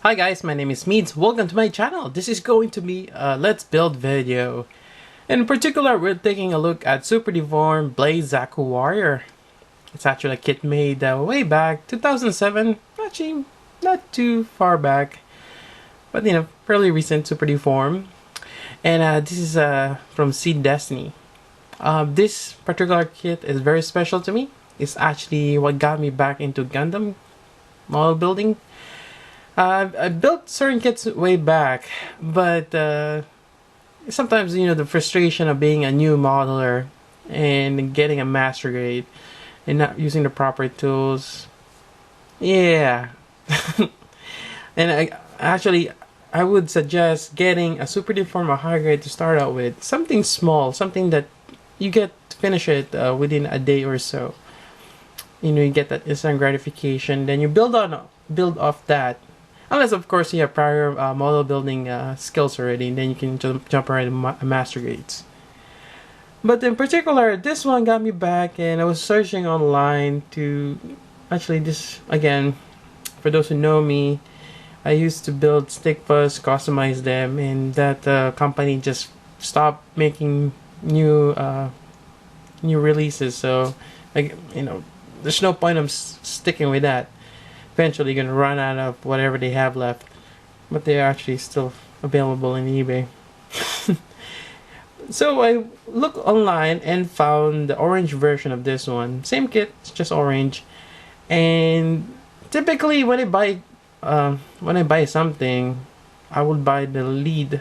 Hi guys, my name is Meads. Welcome to my channel. This is going to be a Let's Build video. In particular, we're taking a look at Super Deformed Blade Zaku Warrior. It's actually a kit made way back 2007. Actually, not too far back, but fairly recent Super Deformed. And this is from Seed Destiny. This particular kit is very special to me. It's actually what got me back into Gundam model building. I built certain kits way back, but sometimes the frustration of being a new modeler and getting a master grade and not using the proper tools. Yeah. And I would suggest getting a Super Deformed or high grade to start out with. Something small, something that you get to finish it within a day or so. You get that instant gratification. Then you build off that. Unless, of course, you have prior model building skills already, and then you can jump right to master grades. But in particular, this one got me back, and I was searching online to... Actually, this, again, for those who know me, I used to build Stickbus, customize them, and that company just stopped making new releases, so, there's no point of sticking with that. Eventually gonna run out of whatever they have left, but they're actually still available in eBay. So I looked online and found the orange version of this one. Same kit, it's just orange. And typically when I buy something, I would buy the lead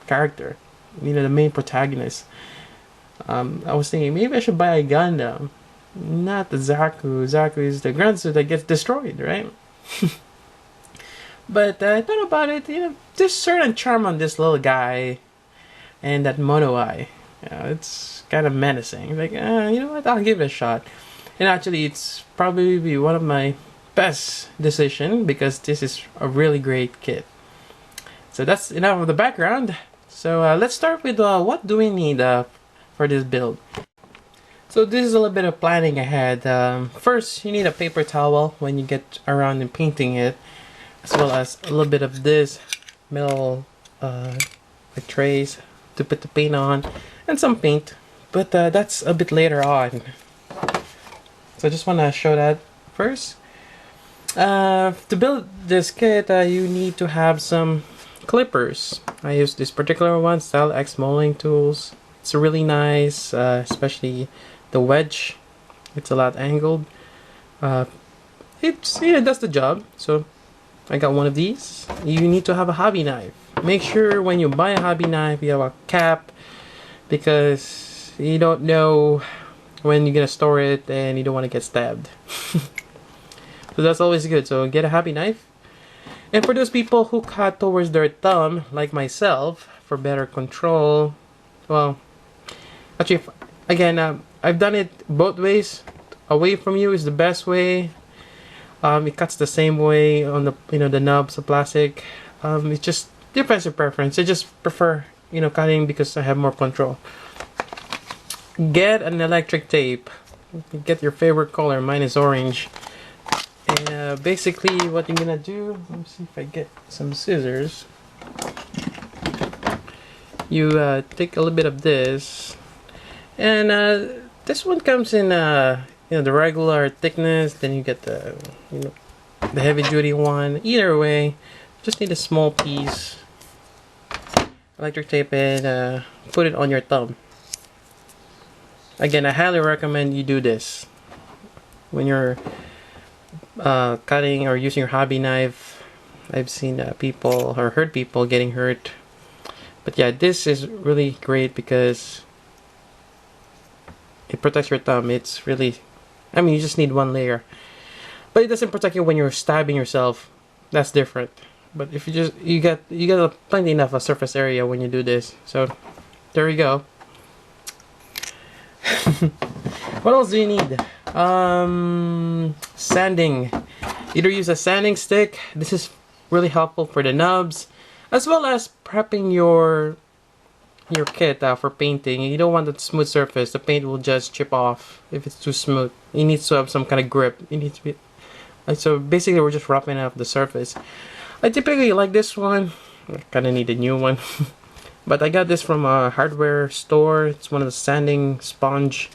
character, the main protagonist. I was thinking maybe I should buy a Gundam. Not the Zaku. Zaku is the ground suit that gets destroyed, right? But I thought about it, there's certain charm on this little guy and that mono eye. It's kind of menacing. Like, you know what, I'll give it a shot. And actually, it's probably one of my best decision because this is a really great kit. So that's enough of the background. So let's start with what do we need for this build. So this is a little bit of planning ahead. First, you need a paper towel when you get around and painting it, as well as a little bit of this metal like trays to put the paint on, and some paint. But that's a bit later on. So I just want to show that first. To build this kit, you need to have some clippers. I use this particular one, Style X molding tools. It's really nice, especially the wedge. It's a lot angled. It does the job. So I got one of these. You need to have a hobby knife. Make sure when you buy a hobby knife you have a cap, because you don't know when you're gonna store it and you don't want to get stabbed. So that's always good. So get a hobby knife. And for those people who cut towards their thumb, like myself, for better control, well, actually, again, I've done it both ways. Away from you is the best way. It cuts the same way on the the knobs of plastic. It just depends your preference. I just prefer cutting because I have more control. Get an electric tape. Get your favorite color. Mine is orange. And basically, what you're gonna do. Let me see if I get some scissors. You take a little bit of this, and this one comes in the regular thickness. Then you get the the heavy duty one. Either way, just need a small piece. Electric tape and put it on your thumb. Again, I highly recommend you do this when you're cutting or using your hobby knife. I've seen people or heard people getting hurt. But yeah, this is really great because it protects your thumb. It's really, you just need one layer. But it doesn't protect you when you're stabbing yourself. That's different. But if you get plenty enough of surface area when you do this. So there you go. What else do you need? Sanding. Either use a sanding stick. This is really helpful for the nubs, as well as prepping your kit for painting. You don't want a smooth surface. The paint will just chip off if it's too smooth. It needs to have some kind of grip. It needs to be so basically we're just roughing up the surface. I typically like this one. I kind of need a new one. But I got this from a hardware store. It's one of the sanding sponge.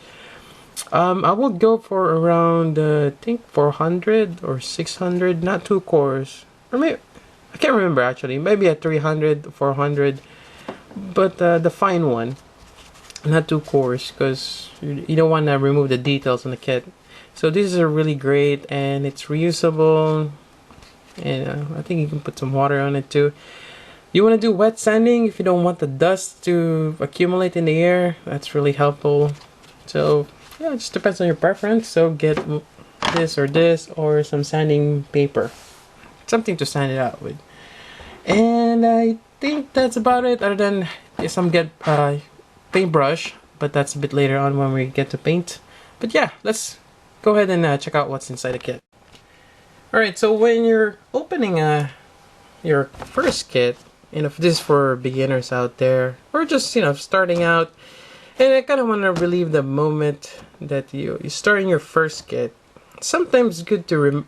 I would go for around, I think 400 or 600, not 2 cores. Or maybe, I can't remember actually. Maybe a 300, 400. But the fine one. Not 2 cores, because you don't want to remove the details on the kit. So these are really great, and it's reusable. And I think you can put some water on it too. You want to do wet sanding if you don't want the dust to accumulate in the air. That's really helpful. So yeah, it just depends on your preference. So get this or some sanding paper, something to sand it out with. And I think that's about it, other than some get paintbrush, but that's a bit later on when we get to paint. But yeah, let's go ahead and check out what's inside the kit. Alright, so when you're opening your first kit, if this is for beginners out there, or just, starting out, and I kind of want to relieve the moment that you're starting your first kit. Sometimes it's good to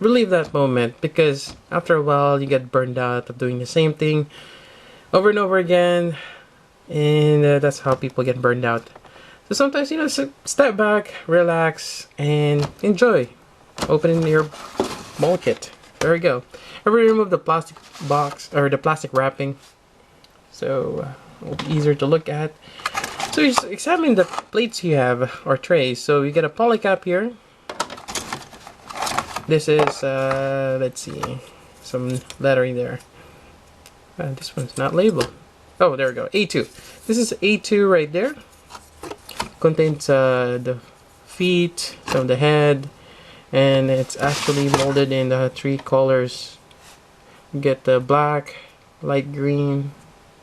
relieve that moment, because after a while you get burned out of doing the same thing over and over again, and that's how people get burned out. So sometimes, step back, relax, and enjoy opening your mold kit. There we go. I already removed the plastic box, or the plastic wrapping, so it'll be easier to look at. So you just examine the plates you have, or trays. So you get a poly cap here. This is, let's see, some lettering there. This one's not labeled. Oh, there we go, A2. This is A2 right there. Contains the feet, some of the head, and it's actually molded in the 3 colors. You get the black, light green,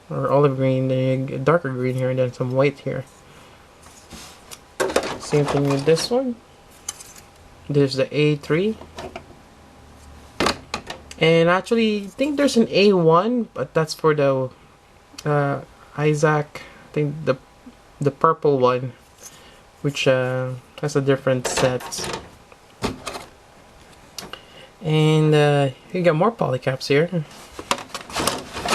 or olive green, then you get darker green here, and then some white here. Same thing with this one. There's the A3. And actually, I think there's an A1, but that's for the Isaac. I think the purple one, which has a different set. And you got more polycaps here.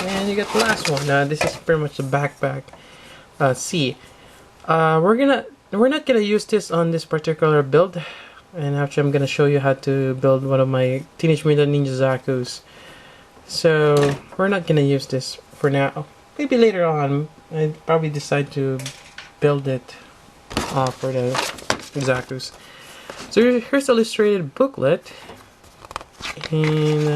And you got the last one. This is pretty much the backpack C. We're not gonna use this on this particular build. And actually, I'm gonna show you how to build one of my Teenage Mutant Ninja Zaku's. So we're not gonna use this for now. Maybe later on, I'd probably decide to build it for the Zaku's. So here's the illustrated booklet, and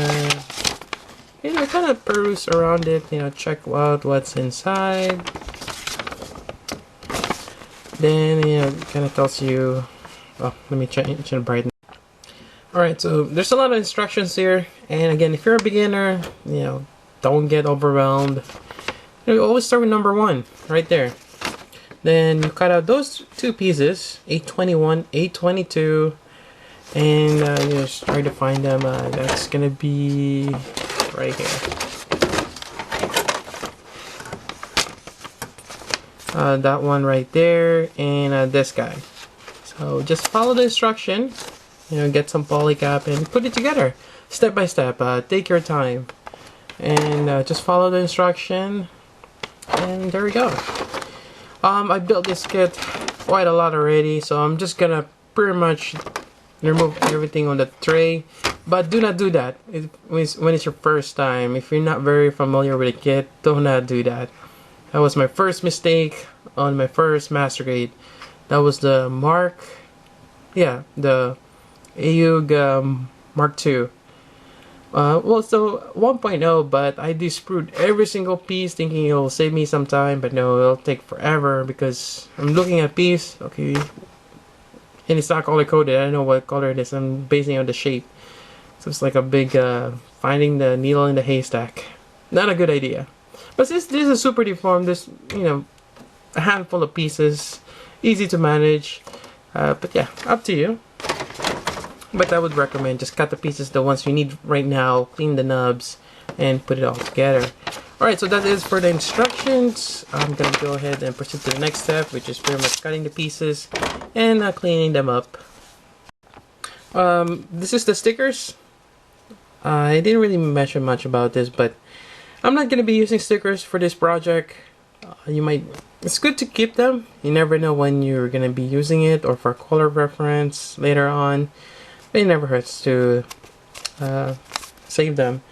kind of peruse around it. Check out what's inside. Then it kind of tells you. Oh, let me change the brightness. Alright, so there's a lot of instructions here, and again, if you're a beginner, don't get overwhelmed. You always start with number 1, right there. Then you cut out those 2 pieces, 821, 822, and you just try to find them. That's gonna be right here. That one right there, and this guy. So just follow the instruction, get some polycap and put it together step by step. Take your time, and just follow the instruction, and there we go. I built this kit quite a lot already, so I'm just gonna pretty much remove everything on the tray. But do not do that when it's your first time. If you're not very familiar with a kit, do not do that. That was my first mistake on my first master grade. That was the the AUG Mark II. Well, so 1.0, but I de-sprued every single piece thinking it'll save me some time, but no, it'll take forever because I'm looking at piece, okay, and it's not color coded. I don't know what color it is. I'm basing on the shape. So it's like a big finding the needle in the haystack. Not a good idea. But since this is super deformed, there's a handful of pieces, easy to manage, but yeah, up to you. But I would recommend just cut the pieces, the ones you need right now, clean the nubs, and put it all together. Alright, so that is for the instructions. I'm gonna go ahead and proceed to the next step, which is pretty much cutting the pieces and cleaning them up. This is the stickers. I didn't really mention much about this, but I'm not gonna be using stickers for this project. You might. It's good to keep them. You never know when you're gonna be using it, or for color reference later on. But it never hurts to save them.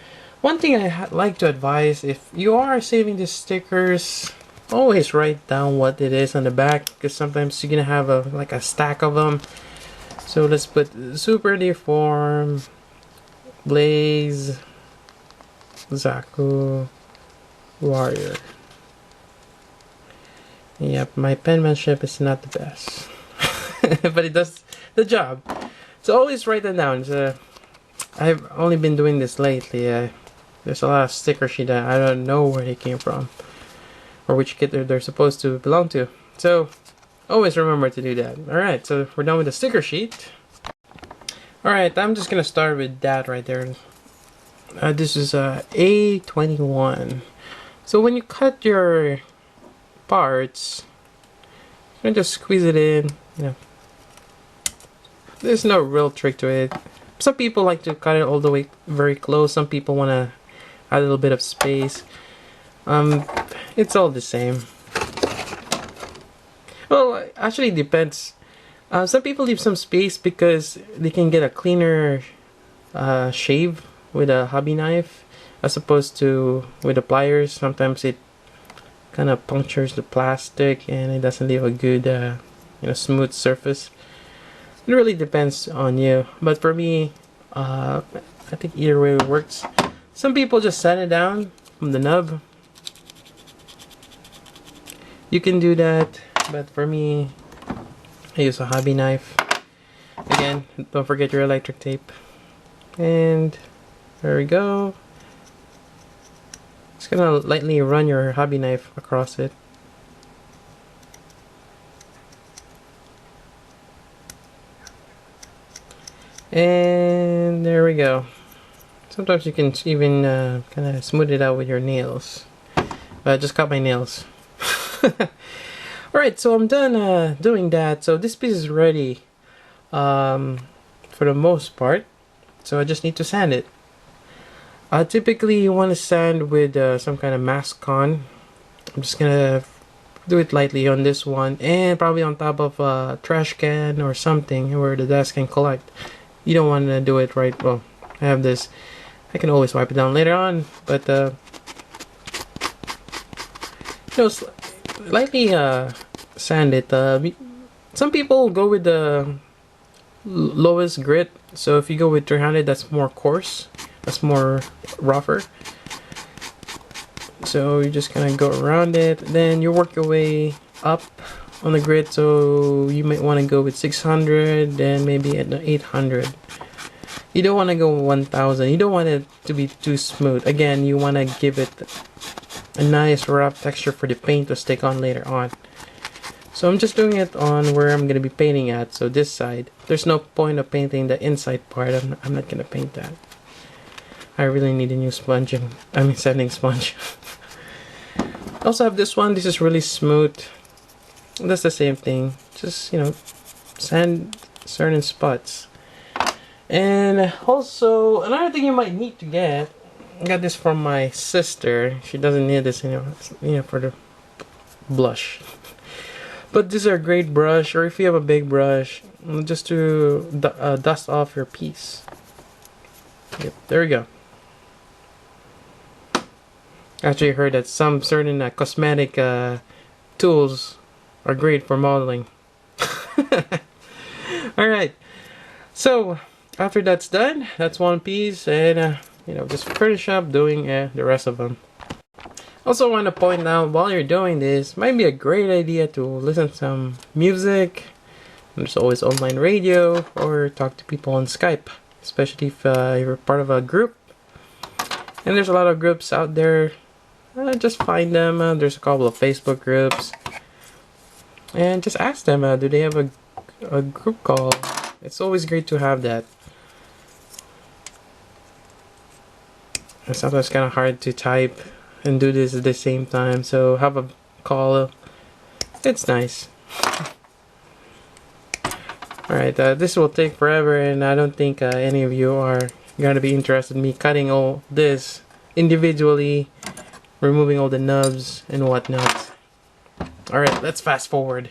One thing I like to advise, if you are saving the stickers, always write down what it is on the back, because sometimes you're gonna have like a stack of them. So let's put Super Deform, Blaze, Zaku, Warrior. Yep, my penmanship is not the best, but it does the job. So always write them down. I've only been doing this lately. There's a lot of sticker sheet that I don't know where they came from, or which kit they're supposed to belong to. So always remember to do that. Alright, so we're done with the sticker sheet. Alright, I'm just gonna start with that right there. This is A21. So when you cut your parts, you just squeeze it in. There's no real trick to it. Some people like to cut it all the way very close. Some people want to add a little bit of space. It's all the same. Well, actually, it depends. Some people leave some space because they can get a cleaner shave with a hobby knife, as opposed to with the pliers. Sometimes it kind of punctures the plastic and it doesn't leave a good, smooth surface. It really depends on you, but for me, I think either way works. Some people just sand it down from the nub. You can do that, but for me, I use a hobby knife. Again, don't forget your electric tape. And there we go. Just gonna lightly run your hobby knife across it. And there we go. Sometimes you can even kind of smooth it out with your nails. But I just cut my nails. Alright, so I'm done doing that. So this piece is ready for the most part. So I just need to sand it. Typically you want to sand with some kind of Maskon. I'm just gonna do it lightly on this one, and probably on top of a trash can or something where the dust can collect. You don't want to do it right. Well, I have this. I can always wipe it down later on, but lightly sand it. Some people go with the lowest grit. So if you go with 300, that's more coarse. That's more rougher. So you just kind of go around it. Then you work your way up on the grid. So you might want to go with 600, then maybe at the 800. You don't want to go 1000. You don't want it to be too smooth. Again, you want to give it a nice rough texture for the paint to stick on later on. So I'm just doing it on where I'm going to be painting at. So this side. There's no point of painting the inside part. I'm not going to paint that. I really need a new sanding sponge. Also have this one. This is really smooth. That's the same thing. Just, sand certain spots. And also, another thing you might need to get, I got this from my sister. She doesn't need this, for the blush. But these are a great brush, or if you have a big brush, just to dust off your piece. Yep, there we go. Actually, I heard that some certain cosmetic tools are great for modeling. Alright, so after that's done, that's one piece, and just finish up doing the rest of them. Also want to point out, while you're doing this, might be a great idea to listen to some music. There's always online radio, or talk to people on Skype, especially if you're part of a group. And there's a lot of groups out there. Just find them. There's a couple of Facebook groups, and just ask them, do they have a group call? It's always great to have that. It's sometimes kind of hard to type and do this at the same time, so have a call. It's nice. Alright, this will take forever, and I don't think any of you are You're gonna be interested in me cutting all this individually, removing all the nubs and whatnot. Alright, let's fast forward.